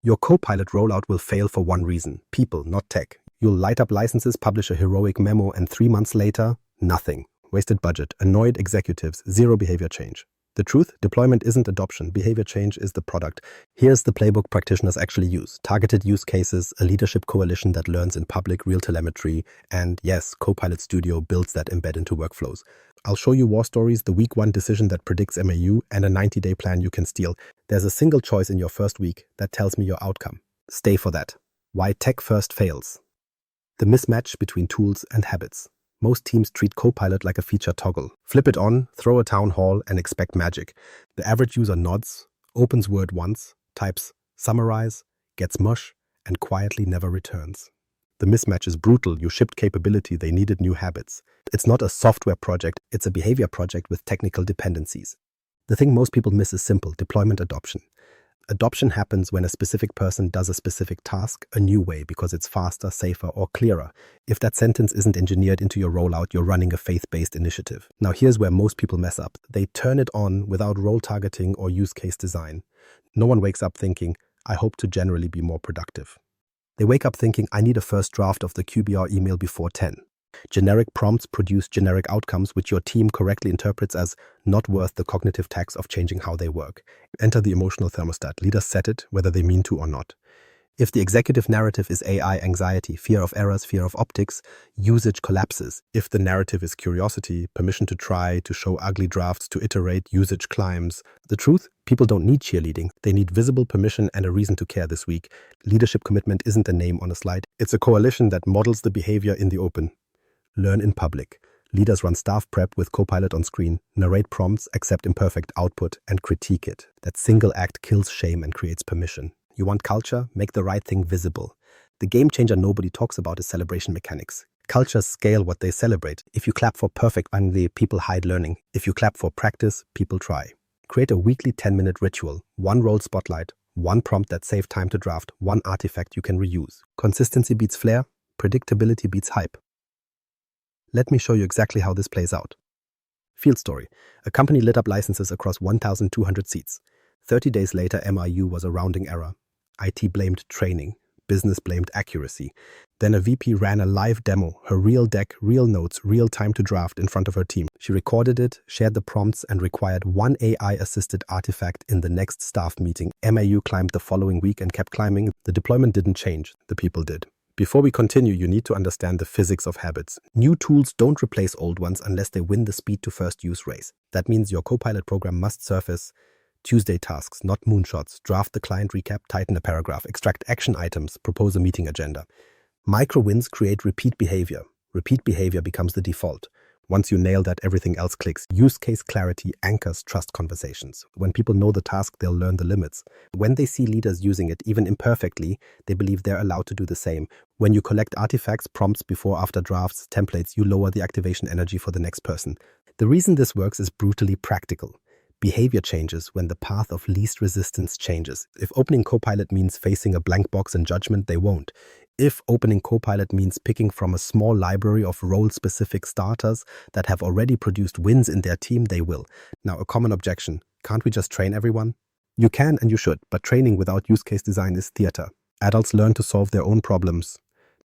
Your Copilot rollout will fail for one reason: people, not tech. You'll light up licenses, publish a heroic memo, and 3 months later, nothing. Wasted budget, annoyed executives, zero behavior change. The truth, deployment isn't adoption, behavior change is the product. Here's the playbook practitioners actually use: targeted use cases, a leadership coalition that learns in public, real telemetry, and yes, Copilot Studio builds that embed into workflows. I'll show you war stories, the week 1 decision that predicts MAU, and a 90-day plan you can steal. There's a single choice in your first week that tells me your outcome. Stay for that. Why tech first fails. The mismatch between tools and habits. Most teams treat Copilot like a feature toggle. Flip it on, throw a town hall, and expect magic. The average user nods, opens Word once, types summarize, gets mush, and quietly never returns. The mismatch is brutal. You shipped capability, they needed new habits. It's not a software project, it's a behavior project with technical dependencies. The thing most people miss is simple: deployment adoption. Adoption happens when a specific person does a specific task a new way because it's faster, safer, or clearer. If that sentence isn't engineered into your rollout, you're running a faith-based initiative. Now here's where most people mess up. They turn it on without role targeting or use case design. No one wakes up thinking, I hope to generally be more productive. They wake up thinking, I need a first draft of the QBR email before 10. Generic prompts produce generic outcomes which your team correctly interprets as not worth the cognitive tax of changing how they work. Enter the emotional thermostat. Leaders set it, whether they mean to or not. If the executive narrative is AI anxiety, fear of errors, fear of optics, usage collapses. If the narrative is curiosity, permission to try, to show ugly drafts, to iterate, usage climbs. The truth? People don't need cheerleading. They need visible permission and a reason to care this week. Leadership commitment isn't a name on a slide. It's a coalition that models the behavior in the open. Learn in public. Leaders run staff prep with Copilot on screen, narrate prompts, accept imperfect output, and critique it. That single act kills shame and creates permission. You want culture? Make the right thing visible. The game changer nobody talks about is celebration mechanics. Cultures scale what they celebrate. If you clap for perfect, finally, people hide learning. If you clap for practice, people try. Create a weekly 10-minute ritual. One role spotlight, one prompt that saves time to draft, one artifact you can reuse. Consistency beats flair. Predictability beats hype. Let me show you exactly how this plays out. Field story. A company lit up licenses across 1,200 seats. 30 days later, MIU was a rounding error. IT blamed training. Business blamed accuracy. Then a VP ran a live demo, her real deck, real notes, real time to draft in front of her team. She recorded it, shared the prompts, and required one AI-assisted artifact in the next staff meeting. MIU climbed the following week and kept climbing. The deployment didn't change, the people did. Before we continue, you need to understand the physics of habits. New tools don't replace old ones unless they win the speed to first use race. That means your Copilot program must surface Tuesday tasks, not moonshots. Draft the client recap, tighten a paragraph, extract action items, propose a meeting agenda. Micro wins create repeat behavior. Repeat behavior becomes the default. Once you nail that, everything else clicks. Use case clarity anchors trust conversations. When people know the task, they'll learn the limits. When they see leaders using it, even imperfectly, they believe they're allowed to do the same. When you collect artifacts, prompts, before, after drafts, templates, you lower the activation energy for the next person. The reason this works is brutally practical. Behavior changes when the path of least resistance changes. If opening Copilot means facing a blank box and judgment, they won't. If opening Copilot means picking from a small library of role-specific starters that have already produced wins in their team, they will. Now, a common objection: can't we just train everyone? You can and you should, but training without use case design is theater. Adults learn to solve their own problems.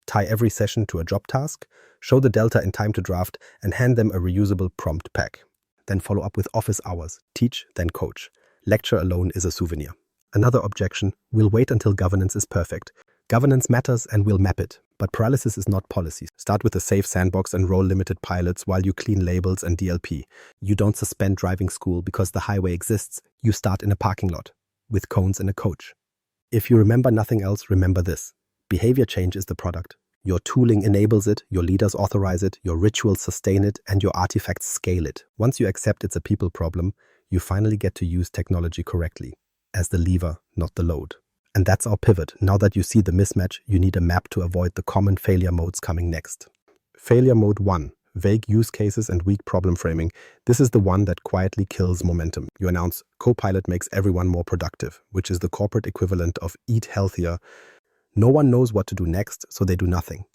Tie every session to a job task, show the delta in time to draft, and hand them a reusable prompt pack. Then follow up with office hours. Teach, then coach. Lecture alone is a souvenir. Another objection: we'll wait until governance is perfect. Governance matters and we'll map it, but paralysis is not policy. Start with a safe sandbox and roll limited pilots while you clean labels and DLP. You don't suspend driving school because the highway exists. You start in a parking lot with cones and a coach. If you remember nothing else, remember this: behavior change is the product. Your tooling enables it, your leaders authorize it, your rituals sustain it, and your artifacts scale it. Once you accept it's a people problem, you finally get to use technology correctly, as the lever, not the load. And that's our pivot. Now that you see the mismatch, you need a map to avoid the common failure modes coming next. Failure mode 1. Vague use cases and weak problem framing. This is the one that quietly kills momentum. You announce, Copilot makes everyone more productive, which is the corporate equivalent of eat healthier. No one knows what to do next, so they do nothing.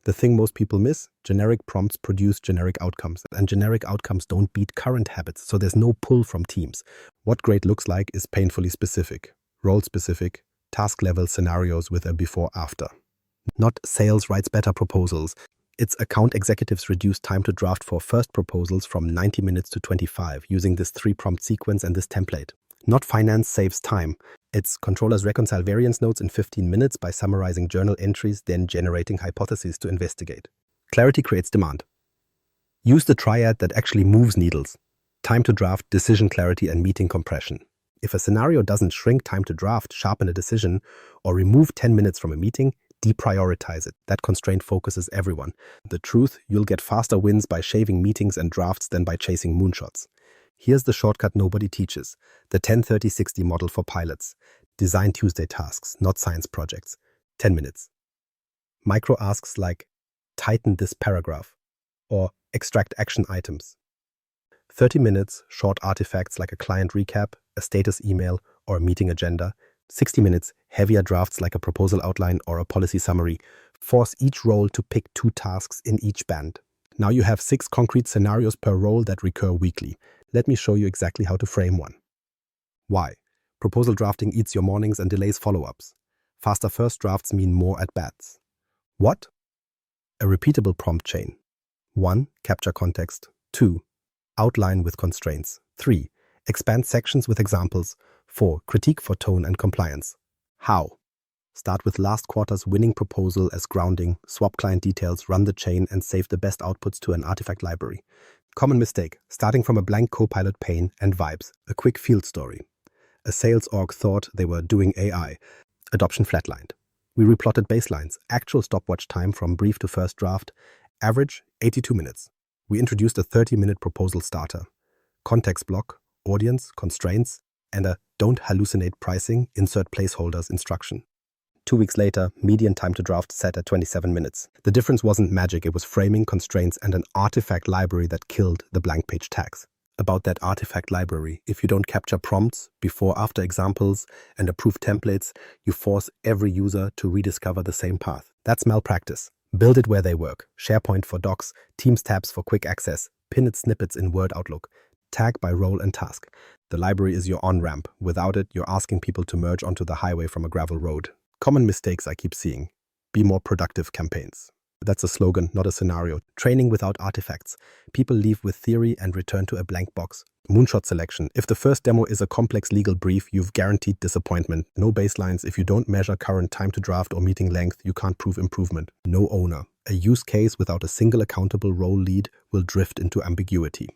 The thing most people miss: generic prompts produce generic outcomes, and generic outcomes don't beat current habits, so there's no pull from teams. What great looks like is painfully specific, role-specific, task-level scenarios with a before-after. Not sales writes better proposals. It's account executives reduce time to draft for first proposals from 90 minutes to 25 using this 3-prompt sequence and this template. Not finance saves time. It's controllers reconcile variance notes in 15 minutes by summarizing journal entries, then generating hypotheses to investigate. Clarity creates demand. Use the triad that actually moves needles. Time to draft, decision clarity, and meeting compression. If a scenario doesn't shrink time to draft, sharpen a decision, or remove 10 minutes from a meeting, deprioritize it. That constraint focuses everyone. The truth, you'll get faster wins by shaving meetings and drafts than by chasing moonshots. Here's the shortcut nobody teaches. The 10-30-60 model for pilots. Design Tuesday tasks, not science projects. 10 minutes. Micro asks like, tighten this paragraph, or extract action items. 30 minutes, short artifacts like a client recap, a status email, or a meeting agenda. 60 minutes, heavier drafts like a proposal outline or a policy summary. Force each role to pick 2 tasks in each band. Now you have 6 concrete scenarios per role that recur weekly. Let me show you exactly how to frame one. Why? Proposal drafting eats your mornings and delays follow-ups. Faster first drafts mean more at-bats. What? A repeatable prompt chain. 1. Capture context. 2. Outline with constraints. 3. Expand sections with examples. 4. Critique for tone and compliance. How? Start with last quarter's winning proposal as grounding, swap client details, run the chain, and save the best outputs to an artifact library. Common mistake, starting from a blank Copilot pane and vibes, a quick field story. A sales org thought they were doing AI. Adoption flatlined. We replotted baselines, actual stopwatch time from brief to first draft, average 82 minutes. We introduced a 30-minute proposal starter, context block, audience, constraints, and a don't hallucinate pricing, insert placeholders instruction. 2 weeks later, median time to draft set at 27 minutes. The difference wasn't magic, it was framing, constraints, and an artifact library that killed the blank page tags. About that artifact library, if you don't capture prompts, before-after examples, and approved templates, you force every user to rediscover the same path. That's malpractice. Build it where they work. SharePoint for docs, Teams tabs for quick access, pinned snippets in Word Outlook, tag by role and task. The library is your on-ramp. Without it, you're asking people to merge onto the highway from a gravel road. Common mistakes I keep seeing. Be more productive campaigns. That's a slogan, not a scenario. Training without artifacts. People leave with theory and return to a blank box. Moonshot selection. If the first demo is a complex legal brief, you've guaranteed disappointment. No baselines. If you don't measure current time to draft or meeting length, you can't prove improvement. No owner. A use case without a single accountable role lead will drift into ambiguity.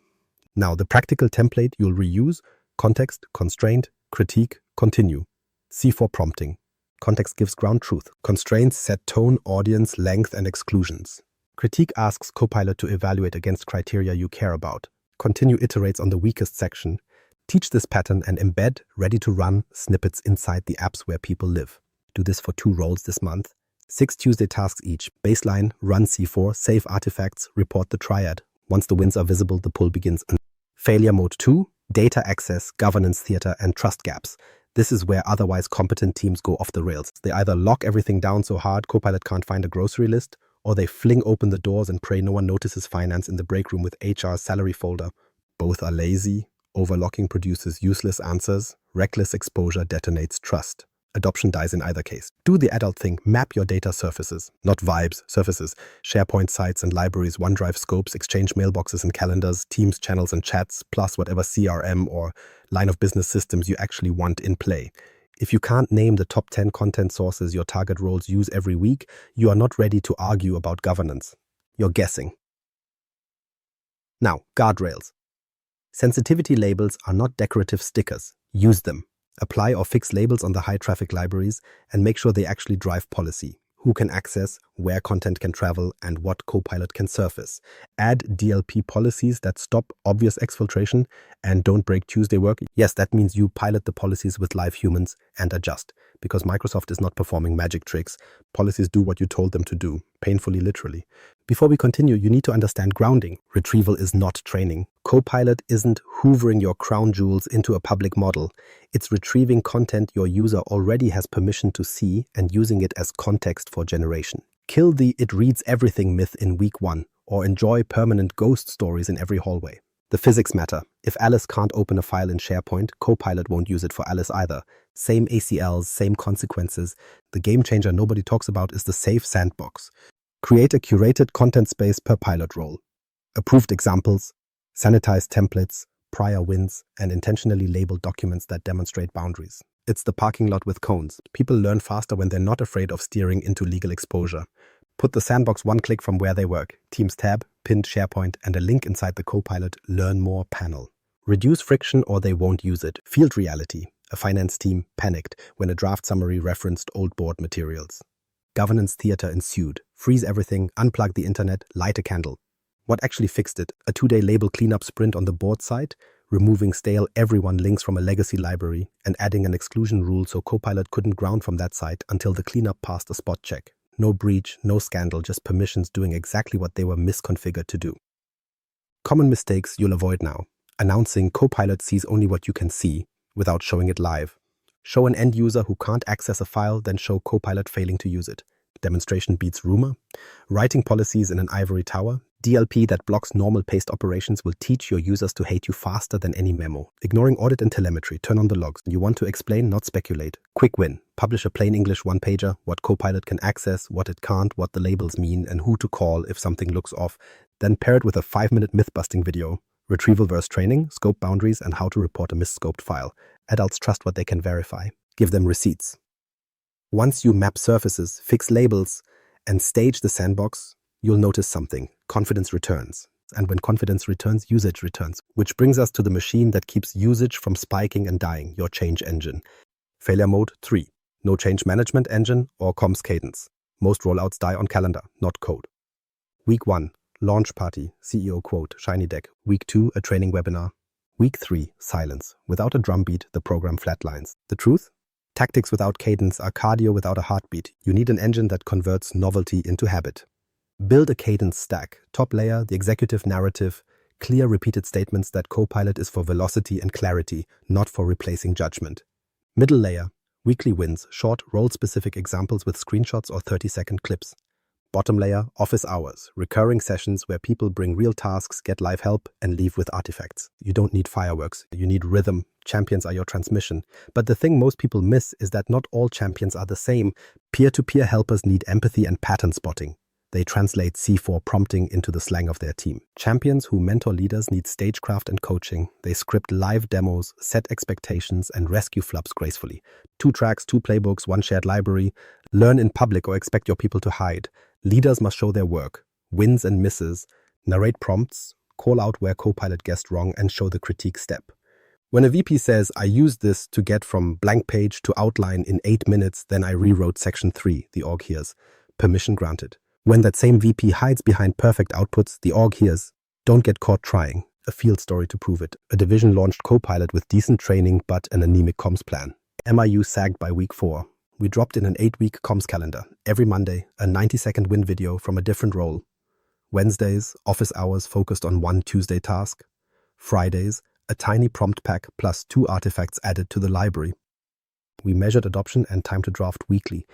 Now, the practical template you'll reuse: context, constraint, critique, continue. C4 prompting. Context gives ground truth. Constraints set tone, audience, length, and exclusions. Critique asks Copilot to evaluate against criteria you care about. Continue iterates on the weakest section. Teach this pattern and embed ready-to-run snippets inside the apps where people live. Do this for 2 roles this month. 6 Tuesday tasks each. Baseline, run C4, save artifacts, report the triad. Once the wins are visible, the pull begins. Failure mode 2, data access, governance theater, and trust gaps. This is where otherwise competent teams go off the rails. They either lock everything down so hard Copilot can't find a grocery list, or they fling open the doors and pray no one notices finance in the break room with HR's salary folder. Both are lazy. Overlocking produces useless answers. Reckless exposure detonates trust. Adoption dies in either case. Do the adult thing. Map your data surfaces, not vibes, surfaces. SharePoint sites and libraries, OneDrive scopes, Exchange mailboxes and calendars, Teams channels and chats, plus whatever CRM or line of business systems you actually want in play. If you can't name the top 10 content sources your target roles use every week, you are not ready to argue about governance. You're guessing. Now, guardrails. Sensitivity labels are not decorative stickers. Use them. Apply or fix labels on the high-traffic libraries and make sure they actually drive policy. Who can access, where content can travel, and what Copilot can surface. Add DLP policies that stop obvious exfiltration and don't break Tuesday work. Yes, that means you pilot the policies with live humans and adjust. Because Microsoft is not performing magic tricks, policies do what you told them to do, painfully literally. Before we continue, you need to understand grounding. Retrieval is not training. Copilot isn't hoovering your crown jewels into a public model. It's retrieving content your user already has permission to see and using it as context for generation. Kill the "it reads everything" myth in week 1, or enjoy permanent ghost stories in every hallway. The physics matter. If Alice can't open a file in SharePoint, Copilot won't use it for Alice either. Same ACLs, same consequences. The game changer nobody talks about is the safe sandbox. Create a curated content space per pilot role. Approved examples, sanitized templates, prior wins, and intentionally labeled documents that demonstrate boundaries. It's the parking lot with cones. People learn faster when they're not afraid of steering into legal exposure. Put the sandbox one click from where they work. Teams tab, pinned SharePoint, and a link inside the Copilot Learn More panel. Reduce friction or they won't use it. Field reality. A finance team panicked when a draft summary referenced old board materials. Governance theater ensued. Freeze everything, unplug the internet, light a candle. What actually fixed it? A 2-day label cleanup sprint on the board side, removing stale everyone links from a legacy library, and adding an exclusion rule so Copilot couldn't ground from that site until the cleanup passed a spot check. No breach, no scandal, just permissions doing exactly what they were misconfigured to do. Common mistakes you'll avoid now. Announcing Copilot sees only what you can see without showing it live. Show an end user who can't access a file, then show Copilot failing to use it. Demonstration beats rumor. Writing policies in an ivory tower. DLP that blocks normal paste operations will teach your users to hate you faster than any memo. Ignoring audit and telemetry. Turn on the logs. You want to explain, not speculate. Quick win. Publish a plain English one-pager, what Copilot can access, what it can't, what the labels mean, and who to call if something looks off. Then pair it with a 5-minute myth-busting video. Retrieval versus training, scope boundaries, and how to report a misscoped file. Adults trust what they can verify. Give them receipts. Once you map surfaces, fix labels, and stage the sandbox, you'll notice something. Confidence returns. And when confidence returns, usage returns. Which brings us to the machine that keeps usage from spiking and dying, your change engine. Failure mode 3. No change management engine or comms cadence. Most rollouts die on calendar, not code. Week 1. Launch party, CEO quote, shiny deck. Week 2, a training webinar. Week 3, silence. Without a drumbeat, the program flatlines. The truth? Tactics without cadence are cardio without a heartbeat. You need an engine that converts novelty into habit. Build a cadence stack. Top layer, the executive narrative, clear repeated statements that Copilot is for velocity and clarity, not for replacing judgment. Middle layer, weekly wins, short, role-specific examples with screenshots or 30-second clips. Bottom layer, office hours, recurring sessions where people bring real tasks, get live help, and leave with artifacts. You don't need fireworks. You need rhythm. Champions are your transmission. But the thing most people miss is that not all champions are the same. Peer-to-peer helpers need empathy and pattern spotting. They translate C4 prompting into the slang of their team. Champions who mentor leaders need stagecraft and coaching. They script live demos, set expectations, and rescue flubs gracefully. 2 tracks, 2 playbooks, 1 shared library. Learn in public or expect your people to hide. Leaders must show their work, wins and misses, narrate prompts, call out where Copilot guessed wrong, and show the critique step. When a VP says, I used this to get from blank page to outline in 8 minutes, then I rewrote section 3, the org hears. Permission granted. When that same VP hides behind perfect outputs, the org hears, don't get caught trying. A field story to prove it. A division launched Copilot with decent training but an anemic comms plan. MIU sagged by week 4. We dropped in an 8-week comms calendar. Every Monday, a 90-second win video from a different role. Wednesdays, office hours focused on 1 Tuesday task. Fridays, a tiny prompt pack plus 2 artifacts added to the library. We measured adoption and time to draft weekly.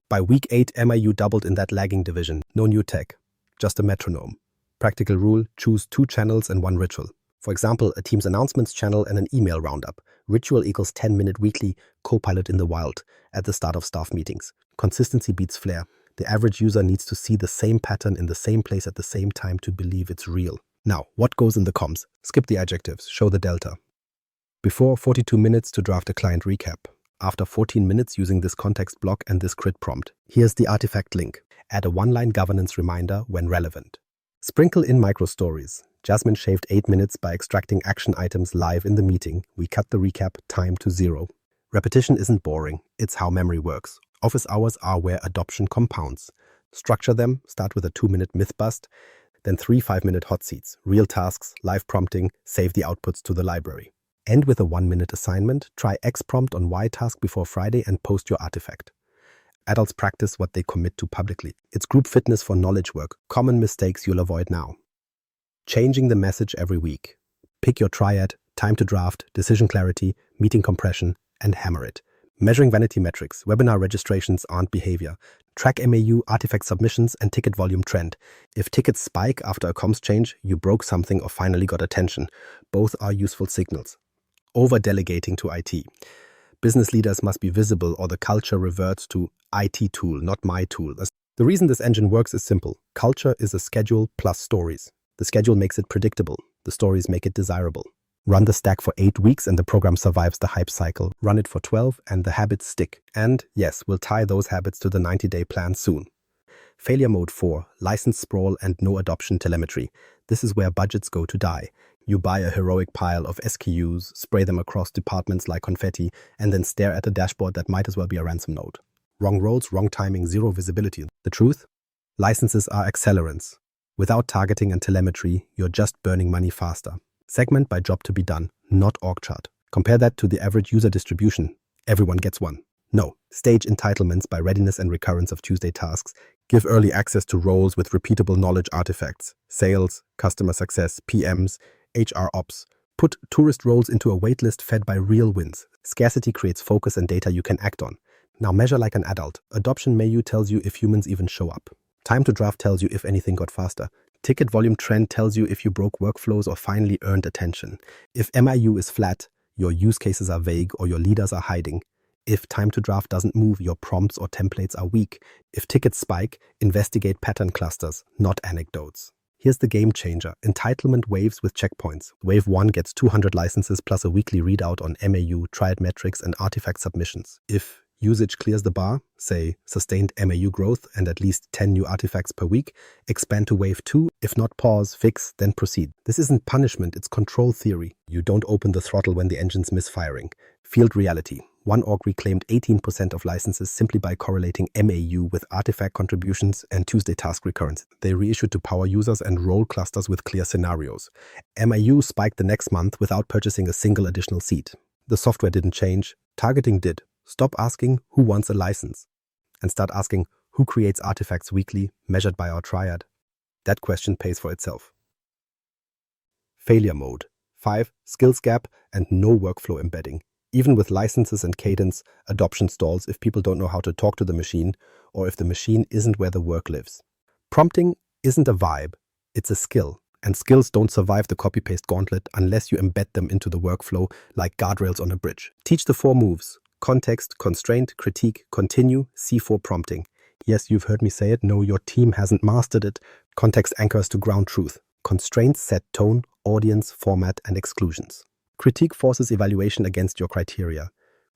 By week 8, MIU doubled in that lagging division. No new tech, just a metronome. Practical rule, choose 2 channels and 1 ritual. For example, a team's announcements channel and an email roundup. Ritual equals 10-minute weekly Copilot in the wild at the start of staff meetings. Consistency beats flair. The average user needs to see the same pattern in the same place at the same time to believe it's real. Now, what goes in the comms? Skip the adjectives, show the delta. Before, 42 minutes to draft a client recap. After 14 minutes using this context block and this grid prompt. Here's the artifact link. Add a 1-line governance reminder when relevant. Sprinkle in micro-stories. Jasmine shaved 8 minutes by extracting action items live in the meeting. We cut the recap time to 0. Repetition isn't boring. It's how memory works. Office hours are where adoption compounds. Structure them. Start with a 2-minute myth bust. Then 3 5-minute hot seats. Real tasks, live prompting. Save the outputs to the library. End with a 1-minute assignment. Try X prompt on Y task before Friday and post your artifact. Adults practice what they commit to publicly. It's group fitness for knowledge work. Common mistakes you'll avoid now. Changing the message every week. Pick your triad, time to draft, decision clarity, meeting compression, and hammer it. Measuring vanity metrics, webinar registrations aren't behavior. Track MAU, artifact submissions, and ticket volume trend. If tickets spike after a comms change, you broke something or finally got attention. Both are useful signals. Over-delegating to IT. Business leaders must be visible or the culture reverts to IT tool, not my tool. The reason this engine works is simple. Culture is a schedule plus stories. The schedule makes it predictable. The stories make it desirable. Run the stack for 8 weeks and the program survives the hype cycle. Run it for 12 and the habits stick. And yes, we'll tie those habits to the 90-day plan soon. Failure mode 4, license sprawl and no adoption telemetry. This is where budgets go to die. You buy a heroic pile of SKUs, spray them across departments like confetti, and then stare at a dashboard that might as well be a ransom note. Wrong roles, wrong timing, zero visibility. The truth? Licenses are accelerants. Without targeting and telemetry, you're just burning money faster. Segment by job to be done, not org chart. Compare that to the average user distribution. Everyone gets one. No. Stage entitlements by readiness and recurrence of Tuesday tasks. Give early access to roles with repeatable knowledge artifacts. Sales, customer success, PMs, HR ops. Put tourist roles into a waitlist fed by real wins. Scarcity creates focus and data you can act on. Now measure like an adult. Adoption MAU tells you if humans even show up. Time to draft tells you if anything got faster. Ticket volume trend tells you if you broke workflows or finally earned attention. If MIU is flat, your use cases are vague or your leaders are hiding. If time to draft doesn't move, your prompts or templates are weak. If tickets spike, investigate pattern clusters, not anecdotes. Here's the game changer. Entitlement waves with checkpoints. Wave 1 gets 200 licenses plus a weekly readout on MAU, triad metrics, and artifact submissions. If usage clears the bar, say sustained MAU growth and at least 10 new artifacts per week, expand to wave 2. If not, pause, fix, then proceed. This isn't punishment, it's control theory. You don't open the throttle when the engine's misfiring. Field reality. One org reclaimed 18% of licenses simply by correlating MAU with artifact contributions and Tuesday task recurrence. They reissued to power users and role clusters with clear scenarios. MAU spiked the next month without purchasing a single additional seat. The software didn't change, targeting did. Stop asking who wants a license and start asking who creates artifacts weekly measured by our triad. That question pays for itself. Failure mode. 5. Skills gap and no workflow embedding. Even with licenses and cadence, adoption stalls if people don't know how to talk to the machine or if the machine isn't where the work lives. Prompting isn't a vibe, it's a skill. And skills don't survive the copy-paste gauntlet unless you embed them into the workflow like guardrails on a bridge. Teach the 4 moves. Context, constraint, critique, continue, C4 prompting. Yes, you've heard me say it. No, your team hasn't mastered it. Context anchors to ground truth. Constraints set tone, audience, format, and exclusions. Critique forces evaluation against your criteria.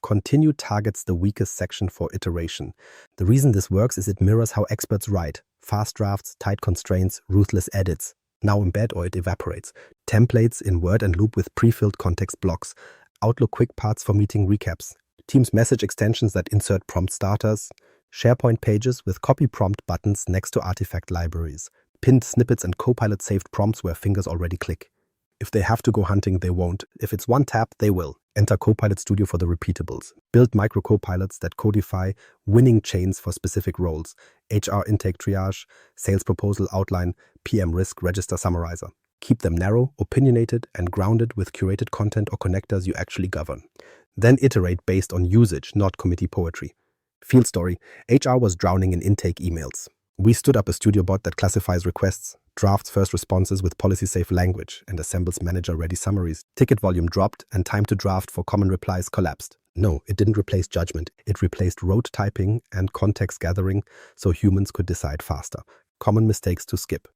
Continue targets the weakest section for iteration. The reason this works is it mirrors how experts write. Fast drafts, tight constraints, ruthless edits. Now embed or it evaporates. Templates in Word and Loop with pre-filled context blocks. Outlook quick parts for meeting recaps. Teams message extensions that insert prompt starters. SharePoint pages with copy prompt buttons next to artifact libraries. Pinned snippets and Copilot saved prompts where fingers already click. If they have to go hunting, they won't. If it's one tap, they will. Enter Copilot Studio for the repeatables. Build micro copilots that codify winning chains for specific roles. HR intake triage, sales proposal outline, PM risk register summarizer. Keep them narrow, opinionated, and grounded with curated content or connectors you actually govern. Then iterate based on usage, not committee poetry. Field story. HR was drowning in intake emails. We stood up a studio bot that classifies requests, drafts first responses with policy-safe language, and assembles manager-ready summaries. Ticket volume dropped, and time to draft for common replies collapsed. No, it didn't replace judgment. It replaced rote typing and context gathering so humans could decide faster. Common mistakes to skip.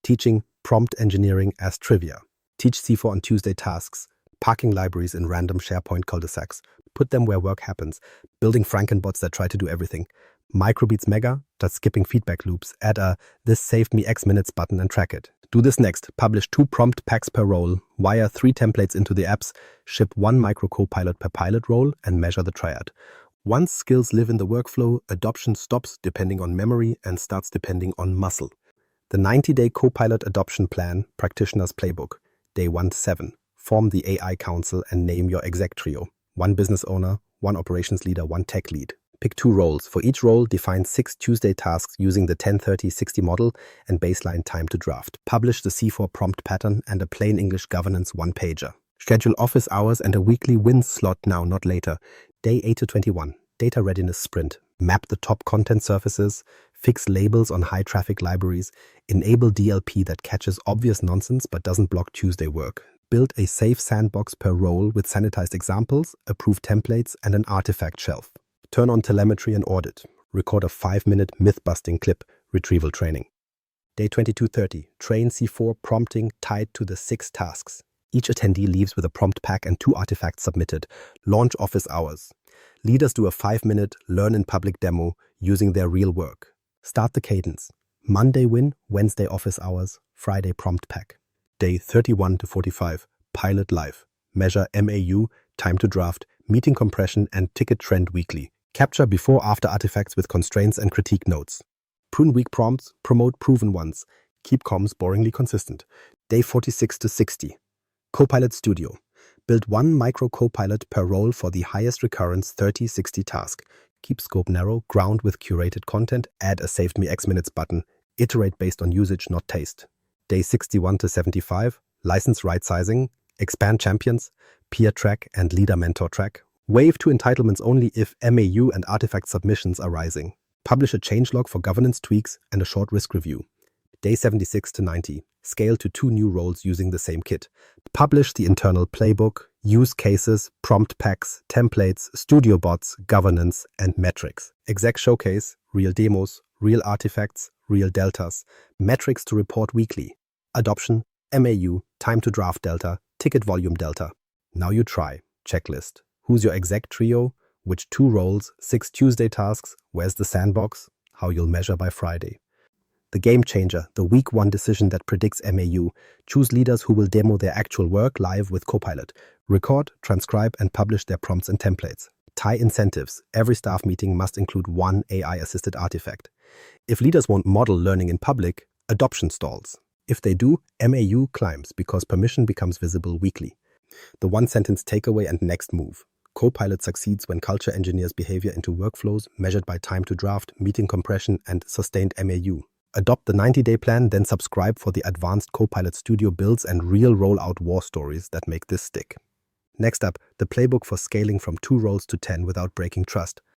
Teaching prompt engineering as trivia. Teach C4 on Tuesday tasks. Parking libraries in random SharePoint cul-de-sacs. Put them where work happens. Building Frankenbots that try to do everything. Microbeats mega, just skipping feedback loops. Add a "this saved me X minutes" button and track it. Do this next. Publish 2 prompt packs per role. Wire 3 templates into the apps. Ship 1 micro copilot per pilot role and measure the triad. Once skills live in the workflow, adoption stops depending on memory and starts depending on muscle. The 90-day Copilot adoption plan, practitioner's playbook. Day 1 to 7. Form the AI council and name your exec trio. 1 business owner, 1 operations leader, 1 tech lead. Pick 2 roles. For each role, define 6 Tuesday tasks using the 10-30-60 model and baseline time to draft. Publish the C4 prompt pattern and a plain English governance 1-pager. Schedule office hours and a weekly wins slot now, not later. Day 8 to 21, data readiness sprint. Map the top content surfaces, fix labels on high-traffic libraries, enable DLP that catches obvious nonsense but doesn't block Tuesday work. Build a safe sandbox per role with sanitized examples, approved templates, and an artifact shelf. Turn on telemetry and audit. Record a 5-minute myth-busting clip, retrieval training. Day 22:30, train C4 prompting tied to the 6 tasks. Each attendee leaves with a prompt pack and 2 artifacts submitted. Launch office hours. Leaders do a 5-minute learn in public demo using their real work. Start the cadence. Monday win, Wednesday office hours, Friday prompt pack. Day 31 to 45, pilot live. Measure MAU, time to draft, meeting compression, and ticket trend weekly. Capture before-after artifacts with constraints and critique notes. Prune weak prompts, promote proven ones. Keep comms boringly consistent. Day 46 to 60. Copilot Studio. Build 1 micro copilot per role for the highest recurrence 30-60 task. Keep scope narrow, ground with curated content, add a saved me X minutes button. Iterate based on usage, not taste. Day 61 to 75. License right sizing. Expand champions. Peer track and leader mentor track. Waive to entitlements only if MAU and artifact submissions are rising. Publish a changelog for governance tweaks and a short risk review. Day 76 to 90. Scale to 2 new roles using the same kit. Publish the internal playbook, use cases, prompt packs, templates, studio bots, governance, and metrics. Exec showcase, real demos, real artifacts, real deltas, metrics to report weekly. Adoption, MAU, time to draft delta, ticket volume delta. Now you try. Checklist. Who's your exec trio? Which 2 roles? 6 Tuesday tasks? Where's the sandbox? How you'll measure by Friday. The game changer, the week 1 decision that predicts MAU. Choose leaders who will demo their actual work live with Copilot. Record, transcribe, and publish their prompts and templates. Tie incentives. Every staff meeting must include 1 AI-assisted artifact. If leaders won't model learning in public, adoption stalls. If they do, MAU climbs because permission becomes visible weekly. The 1-sentence takeaway and next move. Copilot succeeds when culture engineers behavior into workflows measured by time to draft, meeting compression, and sustained MAU. Adopt the 90-day plan, then subscribe for the advanced Copilot Studio builds and real rollout war stories that make this stick. Next up, the playbook for scaling from 2 roles to 10 without breaking trust.